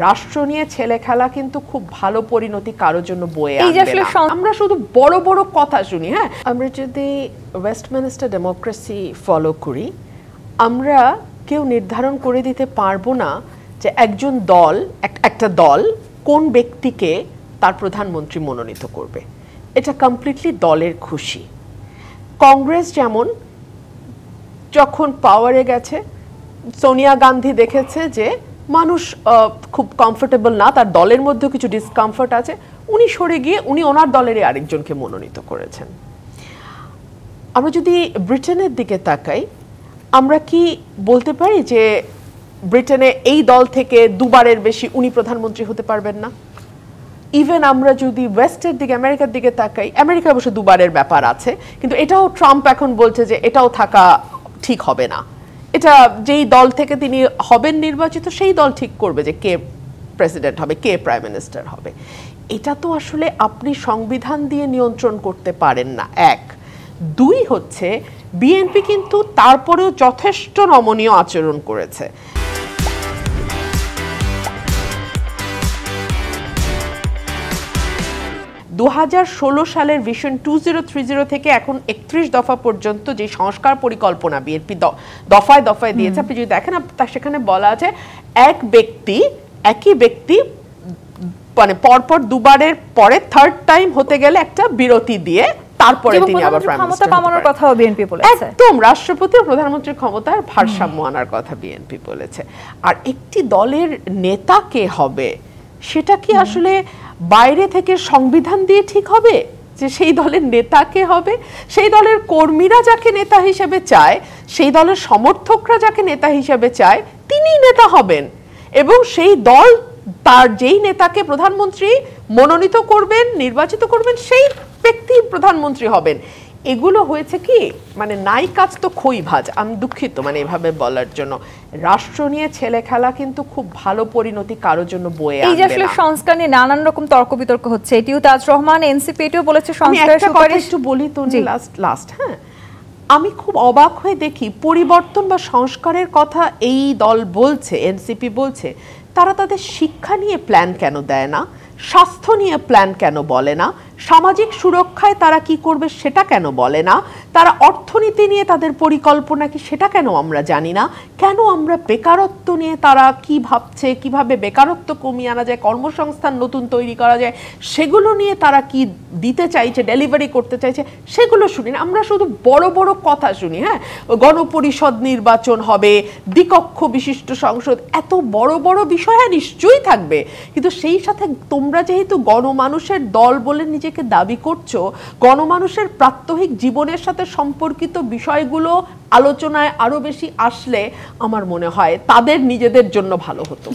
রাষ্ট্র নিয়ে ছেলে খেলা কিন্তু খুব ভালো পরিণতি কারোর জন্য বয়ে আনবে না। আমরা শুধু বড় বড় কথা শুনি। হ্যাঁ, আমরা যদি ওয়েস্টমিনিস্টার ডেমোক্রেসি ফলো করি, আমরা কেউ নির্ধারণ করে দিতে পারবো না যে একজন দল একটা দল কোন ব্যক্তিকে তার প্রধানমন্ত্রী মনোনীত করবে। এটা কমপ্লিটলি দলের খুশি। কংগ্রেস যেমন যখন পাওয়ারে গেছে, সোনিয়া গান্ধী দেখেছে যে মানুষ খুব কমফোর্টেবল না, তার দলের মধ্যেও কিছু ডিসকমফোর্ট আছে, উনি সরে গিয়ে উনি ওনার দলেরই আরেকজনকে মনোনীত করেছেন। আমরা যদি ব্রিটেনের দিকে তাকাই, আমরা কি বলতে পারি যে ব্রিটেনে এই দল থেকে দুবারের বেশি উনি প্রধানমন্ত্রী হতে পারবেন না? ইভেন আমরা যদি ওয়েস্টের দিকে আমেরিকার দিকে তাকাই, আমেরিকা অবশ্য দুবারের ব্যাপার আছে, কিন্তু এটাও ট্রাম্প এখন বলছে যে এটাও থাকা ঠিক হবে না। এটা যেই দল থেকে তিনি হবেন নির্বাচিত, সেই দল ঠিক করবে যে কে প্রেসিডেন্ট হবে, কে প্রাইম মিনিস্টার হবে। এটা তো আসলে আপনি সংবিধান দিয়ে নিয়ন্ত্রণ করতে পারেন না। এক, দুই হচ্ছে বিএনপি কিন্তু তারপরেও যথেষ্ট নমনীয় আচরণ করেছে। 2016 সালের ভিশন 2030 থেকে এখন 31 দফা পর্যন্ত যে সংস্কার পরিকল্পনা বিএনপি দফায় দফায় দিয়েছে, আপনি যদি দেখেন সেখানে বলা আছে একই ব্যক্তি মানে পরপর দুবারের পরে থার্ড টাইম হতে গেলে একটা বিরতি দিয়ে তারপরে তিনি আবার প্রাইম মিনিস্টার কমানোর কথাও বিএনপি বলেছে। একদম রাষ্ট্রপতি ও প্রধানমন্ত্রীর ক্ষমতার ভারসাম্য আনার কথা বিএনপি বলেছে। আর একটি দলের নেতা কে হবে সেটা কি আসলে বাইরে থেকে সংবিধান দিয়ে ঠিক হবে যে সেই দলের নেতা কে হবে? সেই দলের কর্মীরা যাকে নেতা হিসেবে চায়, সেই দলের সমর্থকরা যাকে নেতা হিসেবে চায়, তিনিই নেতা হবেন এবং সেই দল তার যেই নেতাকে প্রধানমন্ত্রী মনোনীত করবেন, নির্বাচিত করবেন, সেই ব্যক্তি প্রধানমন্ত্রী হবেন। এগুলো হয়েছে কি মানে নাই কাজ তো খই ভাজ। আমি দুঃখিত মানে এভাবে বলার জন্য। রাষ্ট্র নিয়ে ছেলে খেলা কিন্তু খুব ভালো পরিণতি কারোর জন্য বয়ে আনবে না। এই যে আসলে সংস্কার নিয়ে নানান রকম তর্ক বিতর্ক হচ্ছে, এটিও তাজ রহমান এনসিপি এটিও বলেছে সংস্কারের সুপারিশ। একটু বলি তো লাস্ট হ্যাঁ, আমি খুব অবাক হয়ে দেখি পরিবর্তন বা সংস্কারের কথা এই দল বলছে, এনসিপি বলছে, তারা তাদের শিক্ষা নিয়ে প্ল্যান কেন দেয় না, স্বাস্থ্য নিয়ে প্ল্যান কেন বলে না, সামাজিক সুরক্ষায় তারা কি করবে সেটা কেন বলে না, তারা অর্থনীতি নিয়ে তাদের পরিকল্পনা কি সেটা কেন আমরা জানি না, কেন আমরা বেকারত্ব নিয়ে তারা কি ভাবছে, কিভাবে বেকারত্ব কমিয়ে আনা যায়, কর্মসংস্থান নতুন তৈরি করা যায়, সেগুলো নিয়ে তারা কি দিতে চাইছে, ডেলিভারি করতে চাইছে, সেগুলো শুনি না। আমরা শুধু বড় বড় কথা শুনি। হ্যাঁ, গণপরিষদ নির্বাচন হবে, দ্বিকক্ষ বিশিষ্ট সংসদ, এত বড় বড় বিষয় নিশ্চয়ই থাকবে, কিন্তু সেই সাথে তোমরা যেহেতু গণমানুষের দল বলে নিজেকে দাবি করছো, গণমানুষের প্রাত্যহিক জীবনের সাথে সম্পর্কিত বিষয়গুলো আলোচনায় আরো বেশি আসলে আমার মনে হয় তাদের নিজেদের জন্য ভালো হতো।